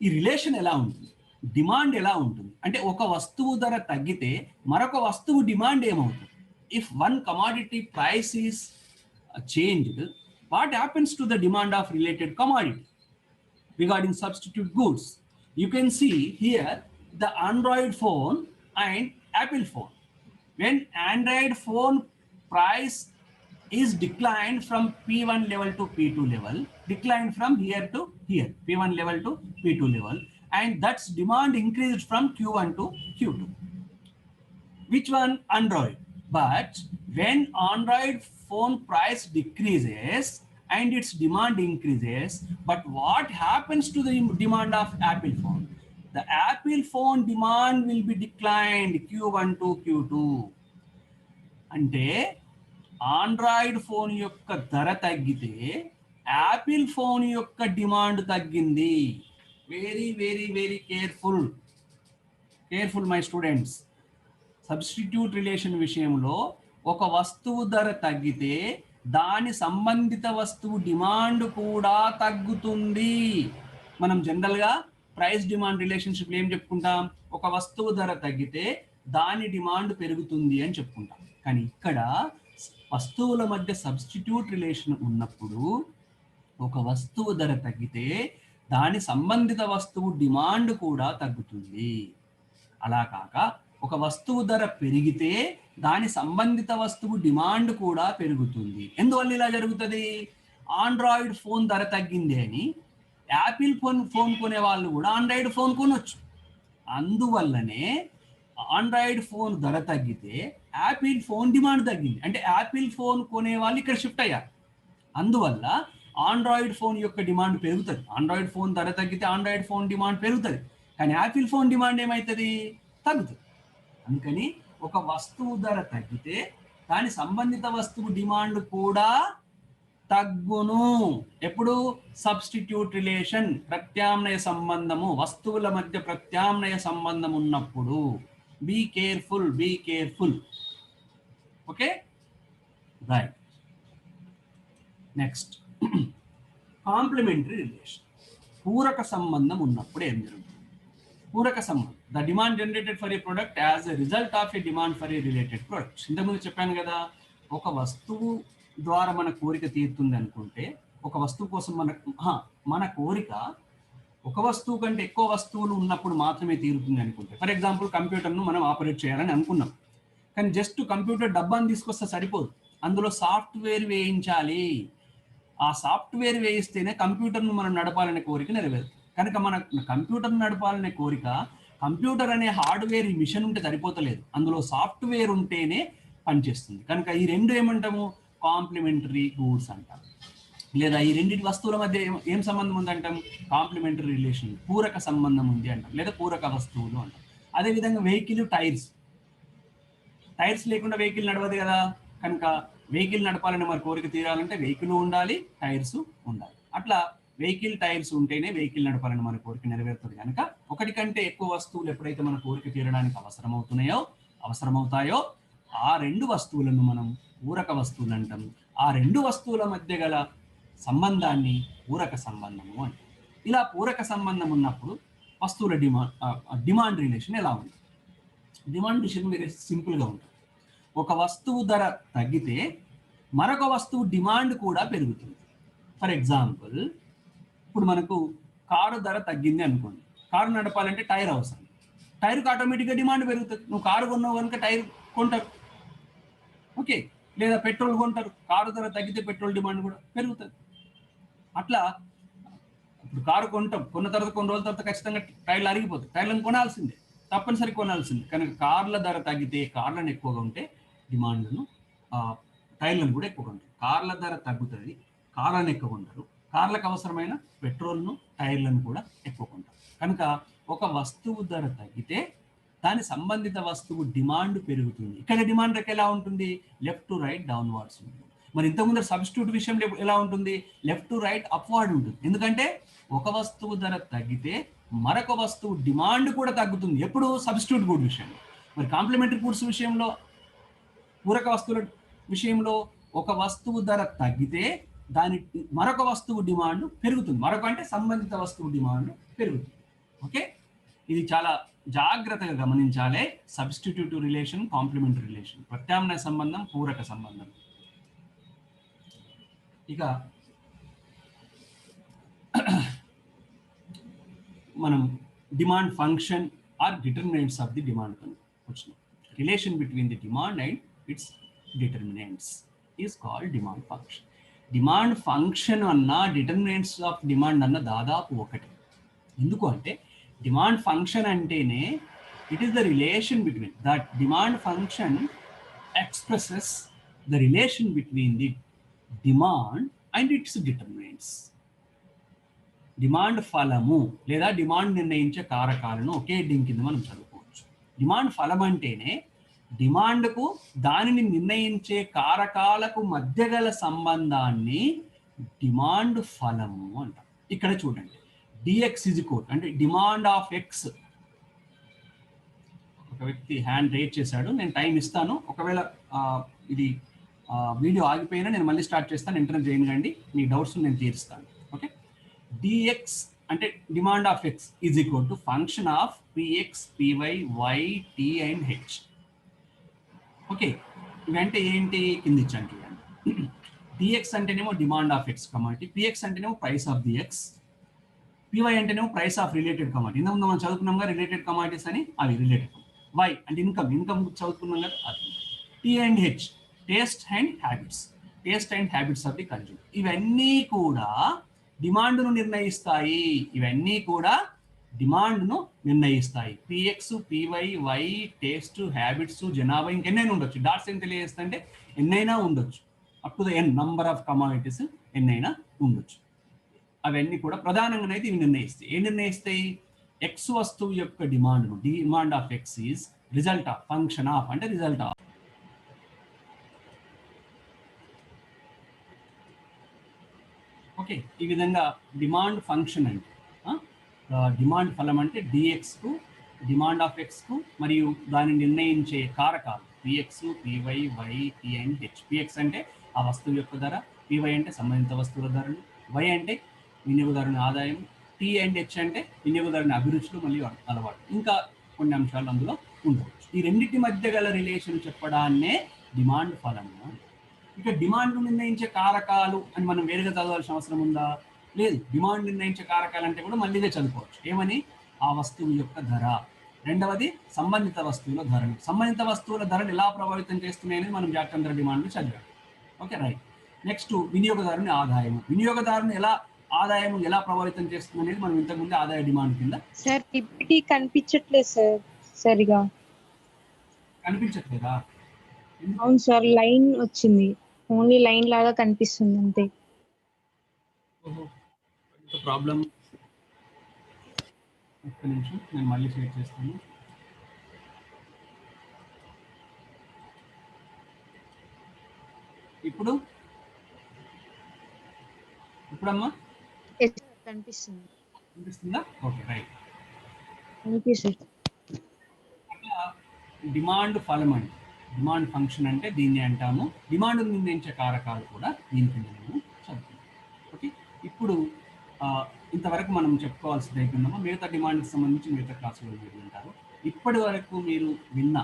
ఈ రిలేషన్ ఎలా ఉంటుంది, డిమాండ్ ఎలా ఉంటుంది అంటే ఒక వస్తువు ధర తగ్గితే మరొక వస్తువు డిమాండ్ ఏమవుతుంది? If one commodity price is changed, what happens to the demand of related commodity regarding substitute goods? You can see here the Android phone and Apple phone. When Android phone price is declined from P1 level to P2 level, declined from here to here, P1 level to P2 level, and that's demand increased from Q1 to Q2. Which one? Android. But when Android phone price decreases and its demand increases, but what happens to the demand of Apple phone? The Apple phone demand will be declined Q1 to Q2. అంటే Android phone యొక్క ధర తగ్గితే Apple phone యొక్క demand తగ్గింది. Very very very careful my students. Substitute relation విషయంలో ఒక వస్తువు ధర తగ్గితే దాని సంబంధిత వస్తువు డిమాండ్ కూడా తగ్గుతుంది. మనం జనరల్గా ప్రైస్ డిమాండ్ రిలేషన్షిప్లో ఏం చెప్పుకుంటాం? ఒక వస్తువు ధర తగ్గితే దాని డిమాండ్ పెరుగుతుంది అని చెప్పుకుంటాం. కానీ ఇక్కడ వస్తువుల మధ్య సబ్స్టిట్యూట్ రిలేషన్ ఉన్నప్పుడు ఒక వస్తువు ధర తగ్గితే దాని సంబంధిత వస్తువు డిమాండ్ కూడా తగ్గుతుంది. అలా కాక ఒక వస్తువు ధర పెరిగితే దాని సంబంధిత వస్తువు డిమాండ్ కూడా పెరుగుతుంది. ఎందువల్ల ఇలా జరుగుతుంది? ఆండ్రాయిడ్ ఫోన్ ధర తగ్గింది అని యాపిల్ ఫోన్ కొనే వాళ్ళు కూడా ఆండ్రాయిడ్ ఫోన్ కొనొచ్చు. అందువల్లనే ఆండ్రాయిడ్ ఫోన్ ధర తగ్గితే యాపిల్ ఫోన్ డిమాండ్ తగ్గింది. అంటే యాపిల్ ఫోన్ కొనే వాళ్ళు ఇక్కడ షిఫ్ట్ అయ్యారు. అందువల్ల ఆండ్రాయిడ్ ఫోన్ యొక్క డిమాండ్ పెరుగుతుంది. ఆండ్రాయిడ్ ఫోన్ ధర తగ్గితే ఆండ్రాయిడ్ ఫోన్ డిమాండ్ పెరుగుతుంది, కానీ యాపిల్ ఫోన్ డిమాండ్ ఏమవుతుంది? తగ్గుతుంది. అందుకని ఒక వస్తువు ధర తగ్గితే దాని సంబంధిత వస్తువు డిమాండ్ కూడా తగ్గును. ఎప్పుడు? సబ్స్టిట్యూట్ రిలేషన్, ప్రత్యామ్నాయ సంబంధము, వస్తువుల మధ్య ప్రత్యామ్నాయ సంబంధం ఉన్నప్పుడు. Be careful. Okay, right. Next, complementary relation. పూరక సంబంధం ఉన్నప్పుడు ఏం జరుగుతుంది? పూరక సంబంధం, the demand generated for a product as a result of a demand for a related product. ఇంతకుముందు చెప్పాను కదా, ఒక వస్తువు ద్వారా మన కోరిక తీరుతుంది అనుకుంటే, ఒక వస్తువు కోసం మన కోరిక ఒక వస్తువు కంటే ఎక్కువ వస్తువులు ఉన్నప్పుడు మాత్రమే తీరుతుంది అనుకుంటే, ఫర్ ఎగ్జాంపుల్ కంప్యూటర్ను మనం ఆపరేట్ చేయాలని అనుకున్నాం, కానీ జస్ట్ కంప్యూటర్ డబ్బాని తీసుకొస్తే సరిపోదు, అందులో సాఫ్ట్వేర్ వేయించాలి. ఆ సాఫ్ట్వేర్ వేయిస్తేనే కంప్యూటర్ను మనం నడపాలనే కోరిక నెరవేరుతుంది. కనుక మన కంప్యూటర్ నడపాలనే కోరిక, కంప్యూటర్ అనే హార్డ్వేర్ మిషన్ ఉంటే సరిపోతలేదు, అందులో సాఫ్ట్వేర్ ఉంటేనే పనిచేస్తుంది. కనుక ఈ రెండు ఏమంటాము? కాంప్లిమెంటరీ గూడ్స్ అంటారు. లేదా ఈ రెండింటి వస్తువుల మధ్య ఏం సంబంధం ఉంది అంటాం? కాంప్లిమెంటరీ రిలేషన్, పూరక సంబంధం ఉంది అంటాం, లేదా పూరక వస్తువులు అంటాం. అదేవిధంగా వెహికల్, టైర్స్ లేకుండా వెహికల్ నడవదు కదా. కనుక వెహికల్ నడపాలని మరి కోరిక తీరాలంటే వెహికల్ ఉండాలి, టైర్స్ ఉండాలి. అట్లా వెహికల్, టైర్స్ ఉంటేనే వెహికల్ నడపాలని మన కోరిక నెరవేరుతుంది. కనుక ఒకటి కంటే ఎక్కువ వస్తువులు ఎప్పుడైతే మన కోరిక తీరడానికి అవసరమవుతాయో ఆ రెండు వస్తువులను మనం పూరక వస్తువులు అంటాం. ఆ రెండు వస్తువుల మధ్య గల సంబంధాన్ని పూరక సంబంధము అంటాం. ఇలా పూరక సంబంధం ఉన్నప్పుడు వస్తువుల డిమాండ్ రిలేషన్ ఎలా ఉంది? డిమాండ్ రిలేషన్ వెరీ సింపుల్గా ఉంటుంది. ఒక వస్తువు ధర తగ్గితే మరొక వస్తువు డిమాండ్ కూడా పెరుగుతుంది. ఫర్ ఎగ్జాంపుల్, ఇప్పుడు మనకు కారు ధర తగ్గింది అనుకోండి, కారు నడపాలంటే టైర్ అవసరం, టైర్కి ఆటోమేటిక్గా డిమాండ్ పెరుగుతుంది. నువ్వు కారు కొన్నావు కనుక కొంటారు. ఓకే, లేదా పెట్రోల్ కొంటారు, కారు ధర తగ్గితే పెట్రోల్ డిమాండ్ కూడా పెరుగుతుంది. అట్లా ఇప్పుడు కారు కొంటాం, కొన్న తర్వాత కొన్ని రోజుల తర్వాత ఖచ్చితంగా టైర్లు అరిగిపోతాయి, టైర్లను కొనాల్సిందే, తప్పనిసరి కొనాల్సిందే. కనుక కార్ల ధర తగ్గితే, కార్లను ఎక్కువగా ఉంటే డిమాండ్ను టైర్లను కూడా ఎక్కువగా ఉంటాయి. కార్ల ధర తగ్గుతుంది, కార్లను ఎక్కువ ఉంటారు, కార్లకు అవసరమైన పెట్రోల్ను టైర్లను కూడా ఎక్కువ కొంటారు. కనుక ఒక వస్తువు ధర తగ్గితే దాని సంబంధిత వస్తువు డిమాండ్ పెరుగుతుంది. ఇక్కడ డిమాండ్ ఎలా ఉంటుంది? లెఫ్ట్ టు రైట్ డౌన్వర్డ్స్ ఉంటుంది. మరి ఇంతకుముందు సబ్స్టిట్యూట్ విషయంలో ఎలా ఉంటుంది? లెఫ్ట్ టు రైట్ అప్వార్డ్ ఉంటుంది. ఎందుకంటే ఒక వస్తువు ధర తగ్గితే మరొక వస్తువు డిమాండ్ కూడా తగ్గుతుంది. ఎప్పుడు? సబ్స్టిట్యూట్ గుడ్ విషయంలో. మరి కాంప్లిమెంటరీ గుడ్స్ విషయంలో, పూరక వస్తువుల విషయంలో ఒక వస్తువు ధర తగ్గితే దాని మరొక వస్తువు డిమాండ్ పెరుగుతుంది. మరొక అంటే సంబంధిత వస్తువు డిమాండ్ పెరుగుతుంది. ఓకే, ఇది చాలా జాగ్రత్తగా గమనించాలి. సబ్స్టిట్యూటివ్ రిలేషన్, కాంప్లిమెంటరీ రిలేషన్, ప్రత్యామ్నాయ సంబంధం, పూరక సంబంధం. ఇక మనం demand function or determinants of the demand వచ్చినాం. Relation between the demand and its determinants is called demand function. Demand function అన్న డిటర్మినెంట్స్ ఆఫ్ డిమాండ్ అన్న దాదాపు ఒకటి. ఎందుకు అంటే డిమాండ్ ఫంక్షన్ అంటేనే it is the relation between that demand function expresses the relation between the demand and its determinants. Demand ఫలము లేదా demand నిర్ణయించే కారకాలను ఒకే హెడ్డింగ్ కింద మనం చదువుకోవచ్చు. డిమాండ్ ఫలం అంటేనే డిమాండ్కు దానిని నిర్ణయించే కారకాలకు మధ్య గల సంబంధాన్ని డిమాండ్ ఫలము అంటాం. ఇక్కడ చూడండి, డిఎక్స్ ఇజ్ ఈక్వల్ అంటే డిమాండ్ ఆఫ్ ఎక్స్. ఒక వ్యక్తి హ్యాండ్ రేజ్ చేశాడు, నేను టైం ఇస్తాను. ఒకవేళ ఇది వీడియో ఆగిపోయినా నేను మళ్ళీ స్టార్ట్ చేస్తాను, ఇంటర్నెట్ చేయండి, మీ డౌట్స్ నేను తీరుస్తాను. ఓకే, డిఎక్స్ అంటే demand of X is equal to function of PX, PY, Y, T and H. Okay, ఇవంటే ఏంటి? కింద ఇచ్చాను చూడండి. డిఎక్స్ అంటేనేమో demand of X commodity, PX అంటేనేమో price of the X, PY అంటేనేమో ప్రైస్ ఆఫ్ రిలేటెడ్ కమాడిటీ. ఇంతకుముందు మనం చదువుకున్నాం రిలేటెడ్ కమాడిటీస్ అని, అవి రిలేటెడ్. వై అంటే ఇన్కమ్ చదువుకున్నాం కదా అది. T and H taste and habits of the consumer. ఇవన్నీ కూడా డిమాండ్ను నిర్ణయిస్తాయి. PX, PY, Y, taste, habits, జనాభా, ఇంకెన్నైనా ఉండొచ్చు. డాట్స్ ఏం తెలియజేస్తా అంటే ఎన్నైనా ఉండొచ్చు, up to the N number of commodities ఎన్నైనా ఉండొచ్చు. అవన్నీ కూడా ప్రధానంగా అయితే ఇవి నిర్ణయిస్తాయి. ఏం నిర్ణయిస్తాయి? ఎక్స్ వస్తువు యొక్క డిమాండ్ను, demand of X is result of, function of అంటే రిజల్ట్ ఆఫ్. ఓకే, ఈ విధంగా డిమాండ్ ఫంక్షన్ అంటే డిమాండ్ ఫలం అంటే డిఎక్స్కు, డిమాండ్ ఆఫ్ ఎక్స్కు మరియు దాన్ని నిర్ణయించే కారకాలు PX, PY, Y, T and H. PX అంటే ఆ వస్తువు యొక్క ధర, పివై అంటే సంబంధిత వస్తువుల ధరలు, వై అంటే వినియోగదారుని ఆదాయం, టి అండ్ హెచ్ అంటే వినియోగదారుని అభిరుచులు మరియు అలవాటు, ఇంకా కొన్ని అంశాలు అందులో ఉండవచ్చు. ఈ రెండింటి మధ్య గల రిలేషన్ చెప్పడాన్నే డిమాండ్ ఫలము. ఇక డిమాండ్ నిర్ణయించే కారకాలు అని మనం వేరుగా చదవాల్సిన అవసరం ఉందా? లేదు. డిమాండ్ నిర్ణయించే కారకాలు అంటే కూడా మళ్ళీ ఇదే చదువుకోవచ్చు. ఏమని? ఆ వస్తువు యొక్క ధర. రెండవది సంబంధిత వస్తువుల ధరలు. సంబంధిత వస్తువుల ధరలు ఎలా ప్రభావితం చేస్తున్నాయని మనం జాక్చంద్ర డిమాండ్లు చదివాం. Okay, right. నెక్స్ట్ వినియోగదారుని ఆదాయం. వినియోగదారుని ఆదాయం ఎలా ప్రభావితం చేస్తుంది అనేది మనం ఇంతకుముందు ఆదాయ డిమాండ్ కింద. సార్ పిపిటి కనిపించట్లేదు సార్, సరిగా కనిపించట్లేదా? అవును సార్, లైన్ వచ్చింది, ఓన్లీ లైన్ లాగా కనిపిస్తుంది అంతే. ప్రాబ్లం, ఒక్క నిమిషం నేను మళ్ళీ షేర్ చేస్తాను. ఇప్పుడమ్మా కనిపిస్తుందా? Okay, right. డిమాండ్ ఫలం అంటే, డిమాండ్ ఫంక్షన్ అంటే దీన్ని అంటాము. డిమాండ్ నిర్ణయించే కారకాలు కూడా దీని కింద మేము చదువుతున్నాం. ఓకే, ఇప్పుడు ఇంతవరకు మనం చెప్పుకోవాల్సింది అయిపోయిందమ్మా. మిగతా డిమాండ్కి సంబంధించి మిగతా క్లాసులో మీరు వింటారు. ఇప్పటి వరకు మీరు విన్న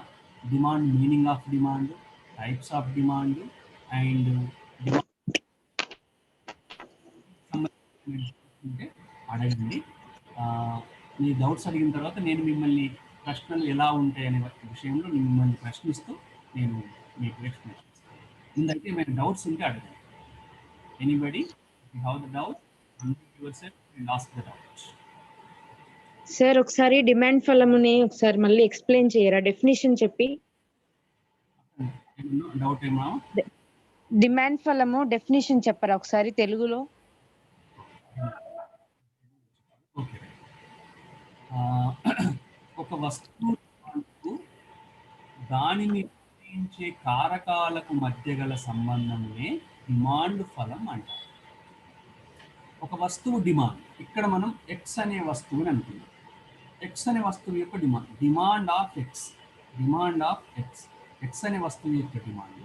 demand, meaning of demand, types of demand and అడగండి. మీ డౌట్స్ అడిగిన తర్వాత నేను మిమ్మల్ని ప్రశ్నలు ఎలా ఉంటాయి అనే విషయంలో మిమ్మల్ని ప్రశ్నిస్తూ నేను మీకు ఎక్స్ప్లెయిన్ చేస్తాను. ముందైతే ఏమైనా డౌట్స్ ఉంటే అడగండి. Anybody you have the doubt unmute your self and ask the doubt. Sir ఒకసారి డిమాండ్ ఫలముని ఒకసారి మళ్ళీ ఎక్స్ప్లెయిన్ చేయరా డెఫినేషన్ చెప్పి? డౌట్ ఏమా? డిమాండ్ ఫలము డెఫినేషన్ చెప్పరా ఒకసారి తెలుగులో? ఓకే. ఒక వస్తువు దానిని నిర్ణయించే కారకాలకు మధ్య గల సంబంధమే డిమాండ్ ఫలం అంటారు. ఒక వస్తువు డిమాండ్, ఇక్కడ మనం ఎక్స్ అనే వస్తువుని అనుకుందాం. ఎక్స్ అనే వస్తువు యొక్క demand, demand of X, demand of X, X అనే వస్తువు యొక్క డిమాండ్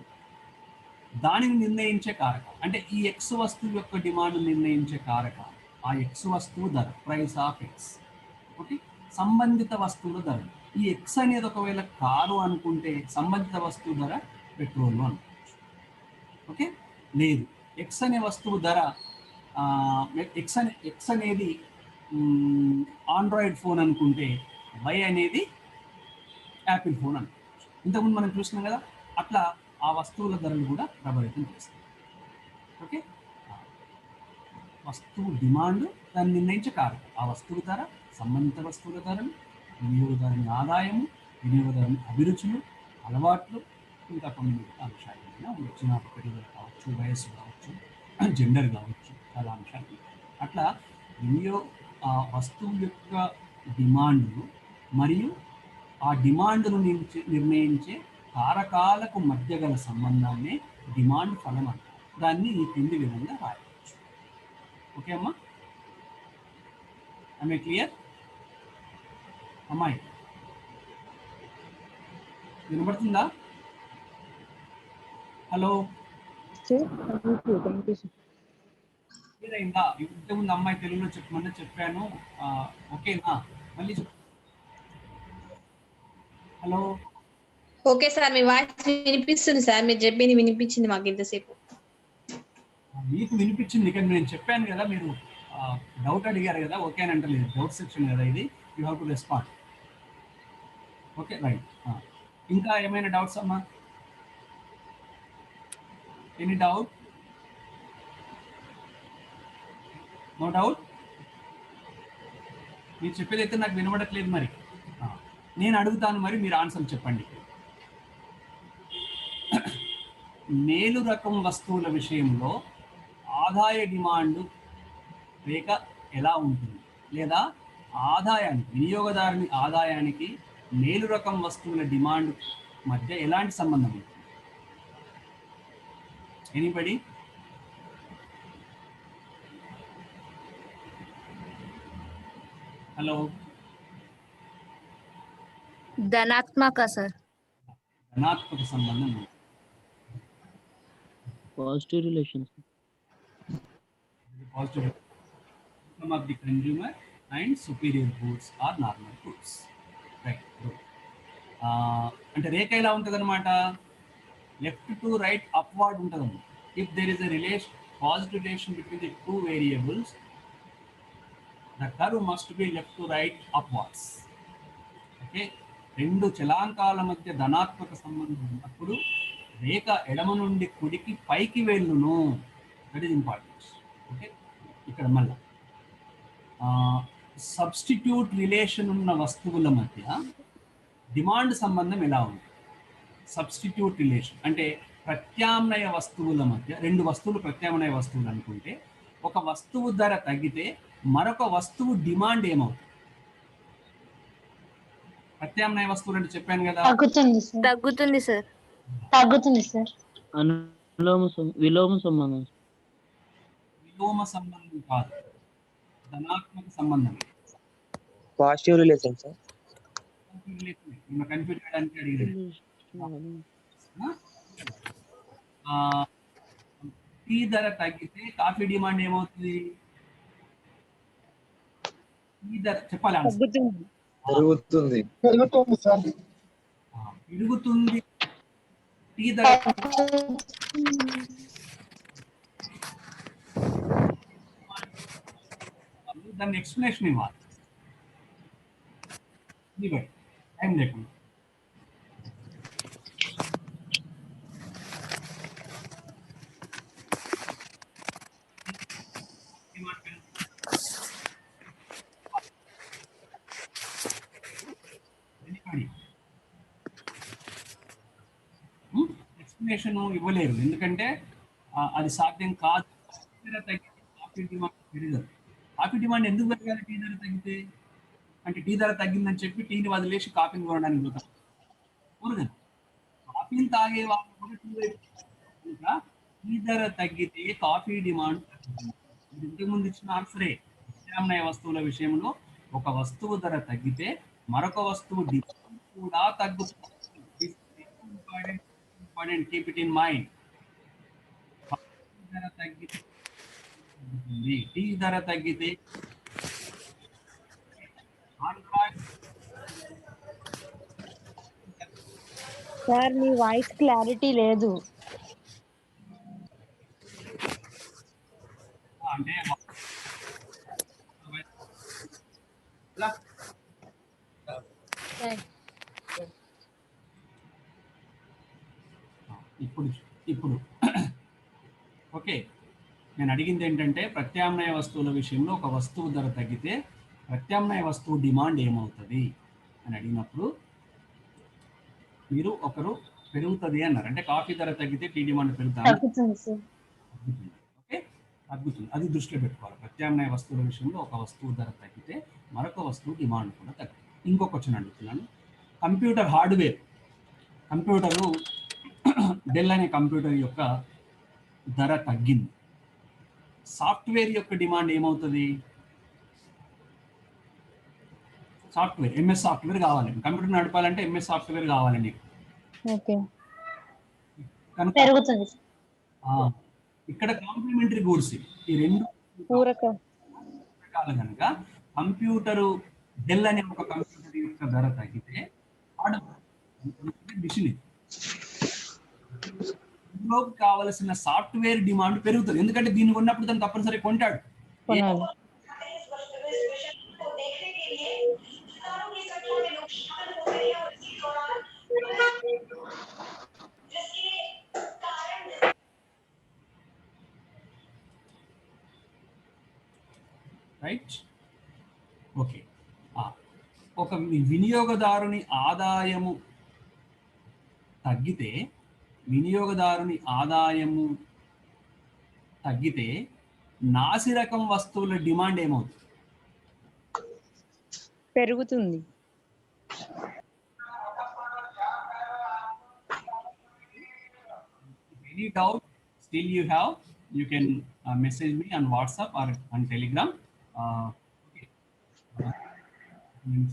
దానిని నిర్ణయించే కారకాలు, అంటే ఈ ఎక్స్ వస్తువు యొక్క డిమాండ్ నిర్ణయించే కారకాలు ఆ ఎక్స్ వస్తువు ధర, ప్రైస్ ఆఫ్ ఎక్స్. ఓకే, సంబంధిత వస్తువుల ధర. ఈ ఎక్స్ అనేది ఒకవేళ కారు అనుకుంటే సంబంధిత వస్తువు ధర పెట్రోల్ అనుకోవచ్చు. ఓకే, లేదు ఎక్స్ అనే వస్తువు ధర ఎక్స్ అనేది ఆండ్రాయిడ్ ఫోన్ అనుకుంటే వై అనేది యాపిల్ ఫోన్ అనుకోవచ్చు. ఇంతకుముందు మనం చూసినాం కదా, అట్లా ఆ వస్తువుల ధరలు కూడా ప్రభావితం చేస్తాయి. ఓకే, వస్తువు డిమాండ్ దాన్ని నిర్ణయించే కారకం, ఆ వస్తువు ధర, సంబంధిత వస్తువుల ధరలు, వినియోగదారుని ఆదాయము, వినియోగదారుని అభిరుచులు, అలవాట్లు, ఇంకా కొన్ని అంశాలు వచ్చిన పెరుగుదల కావచ్చు, వయస్సు కావచ్చు, జెండర్ కావచ్చు, చాలా అంశాలు. అట్లా ఆ వస్తువు యొక్క డిమాండ్లు మరియు ఆ డిమాండ్ను నిర్ణయించే కారకాలకు మధ్య గల సంబంధాన్ని డిమాండ్ ఫలం అంటారు. దాన్ని ఈ క్రింది విధంగా రాయవచ్చు. ఓకే అమ్మా, ఐ క్లియర్? అమ్మాయి వినబడుతుందా? హలో, అయిందా? ఇంతకుముందు అమ్మాయి తెలుగులో చెప్పమని చెప్పాను. ఓకేనా? మళ్ళీ హలో. ఓకే సార్, మీ వాయిస్ వినిపిస్తుంది సార్, మీరు చెప్పింది వినిపించింది మాకు ఇంతసేపు. మీకు వినిపించింది, కానీ నేను చెప్పాను కదా, మీరు డౌట్ అడిగారు కదా, ఓకే అని అంటలేదు. డౌట్ సెక్షన్ కదా ఇది, you have to respond. Okay, right. ఇంకా ఏమైనా డౌట్స్ అమ్మా? Any doubt? No doubt? మీరు చెప్పేది అయితే నాకు వినబడట్లేదు. మరి నేను అడుగుతాను, మరి మీరు ఆన్సర్ చెప్పండి. మేలు రకం వస్తువుల విషయంలో ఆదాయ డిమాండ్ రేఖ ఎలా ఉంటుంది, లేదా ఆదాయానికి, వినియోగదారుని ఆదాయానికి మేలు రకం వస్తువుల డిమాండ్ మధ్య ఎలాంటి సంబంధం ఉంటుంది? ఎనీబడి? హలో. ధనాత్మక సార్. ధనాత్మక సంబంధం ఉంది. Positive relations. Positive income of the consumer and superior goods or normal goods. Right. అంటే రేఖ ఎలా ఉంటుంది అనమాట, లెఫ్ట్ టు రైట్ అప్వార్డ్ ఉంటుంది. If there is a positive relation between the two variables, the curve must be left to right upwards. Okay, రెండు చలాంకాల మధ్య ధనాత్మక సంబంధం ఉన్నప్పుడు రేఖ ఎడమ నుండి కుడికి పైకి వెళ్ళును. That is important. ఓకే, ఇక్కడ మళ్ళా సబ్స్టిట్యూట్ రిలేషన్ ఉన్న వస్తువుల మధ్య డిమాండ్ సంబంధం ఎలా ఉంది? సబ్స్టిట్యూట్ రిలేషన్ అంటే ప్రత్యామ్నాయ వస్తువుల మధ్య, రెండు వస్తువులు ప్రత్యామ్నాయ వస్తువులు అనుకుంటే, ఒక వస్తువు ధర తగ్గితే మరొక వస్తువు డిమాండ్ ఏమవుతుంది? ప్రత్యామ్నాయ వస్తువులు అంటే చెప్పాను కదా, తగ్గుతుంది సార్. తగ్గుతుంది సార్. విలోమ సంబంధం. విలోమ సంబంధం కాదు, ధనాత్మక సంబంధం. Positive relation sir. కన్ఫ్యూజ్ చేయడానికి అడిగింది. టీ ధర తగ్గితే కాఫీ డిమాండ్ ఏమవుతుంది? టీ ధర చెప్పాలి, పెరుగుతుంది. పెరుగుతుంది. టీ ధర దాన్ని ఎక్స్ప్లెనేషన్ ఇవ్వాలి. టైం లేకుండా ఎక్స్ప్లెనేషన్ ఇవ్వలేరు, ఎందుకంటే అది సాధ్యం కాదు. టీ ధర తగ్గితే కాఫీ డిమాండ్ పెరగదు. కాఫీ డిమాండ్ ఎందుకు పెరగాలి టీ ధర తగ్గితే? అంటే టీ ధర తగ్గిందని చెప్పి టీని వదిలేసి కాఫీని కొనడానికి పోతాం, కూరగాయలు కాఫీని తాగే వాళ్ళు కూడా టీ వైపు కనుక టీ ధర తగ్గితే కాఫీ డిమాండ్ తగ్గుతుంది. ఇది ఇంతకుముందు ఇచ్చిన ఆన్సరే. ప్రత్యామ్నాయ వస్తువుల విషయంలో ఒక వస్తువు ధర తగ్గితే మరొక వస్తువు డిమాండ్ కూడా తగ్గుతుంది. Important, keep it in mind. ధర తగ్గితే టీ ధర తగ్గితే సార్ మీ వాయిస్ క్లారిటీ లేదు. అంటే ఇప్పుడు ఓకే, నేను అడిగింది ఏంటంటే ప్రత్యామ్నాయ వస్తువుల విషయంలో ఒక వస్తువు ధర తగ్గితే ప్రత్యామ్నాయ వస్తువు డిమాండ్ ఏమవుతుంది అని అడిగినప్పుడు మీరు ఒకరు పెరుగుతుంది అన్నారు. అంటే కాఫీ ధర తగ్గితే టీ డిమాండ్ పెరుగుతుంది. ఓకే, తగ్గుతుంది. అది దృష్టిలో పెట్టుకోవాలి. ప్రత్యామ్నాయ వస్తువుల విషయంలో ఒక వస్తువు ధర తగ్గితే మరొక వస్తువు డిమాండ్ కూడా తగ్గుతుంది. ఇంకొక క్వశ్చన్ అడుగుతున్నాను. కంప్యూటర్ హార్డ్వేర్, కంప్యూటరు డెల్ అనే కంప్యూటర్ యొక్క ధర తగ్గింది. సాఫ్ట్వేర్ యొక్క డిమాండ్ ఏమవుతుంది? సాఫ్ట్వేర్, ఎంఎస్ సాఫ్ట్వేర్ కావాలి. కంప్యూటర్ నడపాలంటే ఎంఎస్ సాఫ్ట్వేర్ కావాలి నీకు. పెరుగుతుంది. ఇక్కడ కాంప్లిమెంటరీ గూడ్స్ ఈ రెండు రకాలు కనుక కంప్యూటరు డెల్ అనే ఒక కంప్యూటర్ యొక్క ధర తగ్గితే మిషన్ ఇందులోకి కావలసిన సాఫ్ట్వేర్ డిమాండ్ పెరుగుతుంది. ఎందుకంటే దీన్ని కొన్నప్పుడు తను తప్పనిసరిగా కొంటాడు. Right, okay. ఒక వినియోగదారుని ఆదాయము తగ్గితే నాసిరకం వస్తువుల డిమాండ్ ఏమవుతుంది? పెరుగుతుంది. Any doubt still you have, you can message me on WhatsApp or on Telegram. Okay.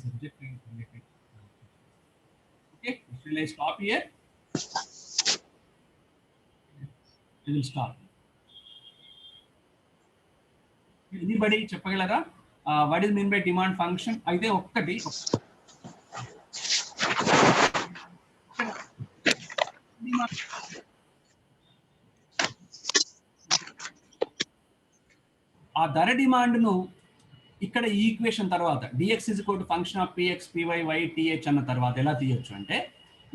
Subject related. Okay, shall I stop here? We will stop. Anybody చెప్పగలరా what is mean by demand function? అయితే ఒక్కటి ఆ ధర డిమాండ్ను ఇక్కడ ఈ equation తర్వాత dx is equal to function of px py y th అన్న తర్వాత ఎలా తీయొచ్చు అంటే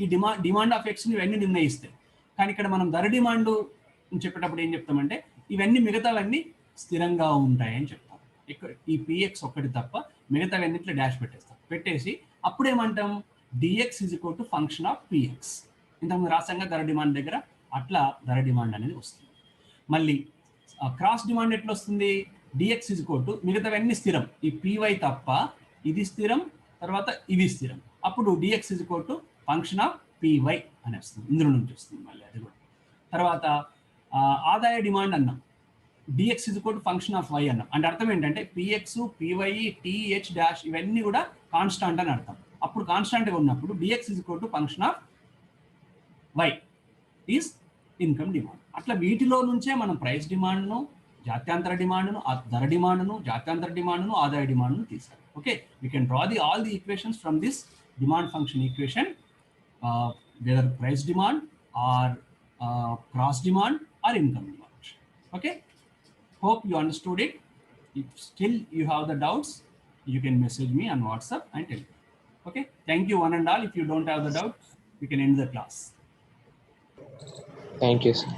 ఈ డిమాండ్ ఆఫ్ x ని ఇవన్నీ నిర్ణయిస్తాయి. కానీ ఇక్కడ మనం ధర డిమాండ్ చెప్పేటప్పుడు ఏం చెప్తామంటే ఇవన్నీ మిగతావన్నీ స్థిరంగా ఉంటాయని చెప్తాం. ఇక్కడ ఈ px ఒక్కటి తప్ప మిగతావన్నిట్లో డాష్ పెట్టేసి అప్పుడు ఏమంటాం dx is equal to function of px. ఇంతకుముందు రాసంగా ధర డిమాండ్ దగ్గర అట్లా ధర డిమాండ్ అనేది వస్తుంది. మళ్ళీ క్రాస్ డిమాండ్ ఎట్లా వస్తుంది? dx is equal to మిగతావన్నీ స్థిరం, ఈ py తప్ప ఇది స్థిరం, తర్వాత ఇది స్థిరం. అప్పుడు dx is equal to function of py అని వస్తుంది. ఇందులో నుంచి వస్తుంది మళ్ళీ అది కూడా. తర్వాత ఆదాయ డిమాండ్ అన్నాం, dx is equal to function of y అన్నాం. అంటే అర్థం ఏంటంటే px py th డాష్ ఇవన్నీ కూడా కాన్స్టాంట్ అని అర్థం. అప్పుడు కాన్స్టాంట్గా ఉన్నప్పుడు dx is equal to function of y is income demand. అట్లా వీటిలో నుంచే మనం ప్రైస్ డిమాండ్ను, జాత్యాంతర డిమాండ్ను, ధర డిమాండ్ను, జాత్యాంతర డిమాండ్ను, ఆదాయ డిమాండ్ను తీసాం. Okay, we can draw all the equations from this demand function equation, whether price demand or cross demand or income demand. Okay, hope you understood it. If still you have the doubts, you can message me on WhatsApp and tell me. Okay, thank you one and all. If you don't have the doubts, you can end the class. Thank you, sir.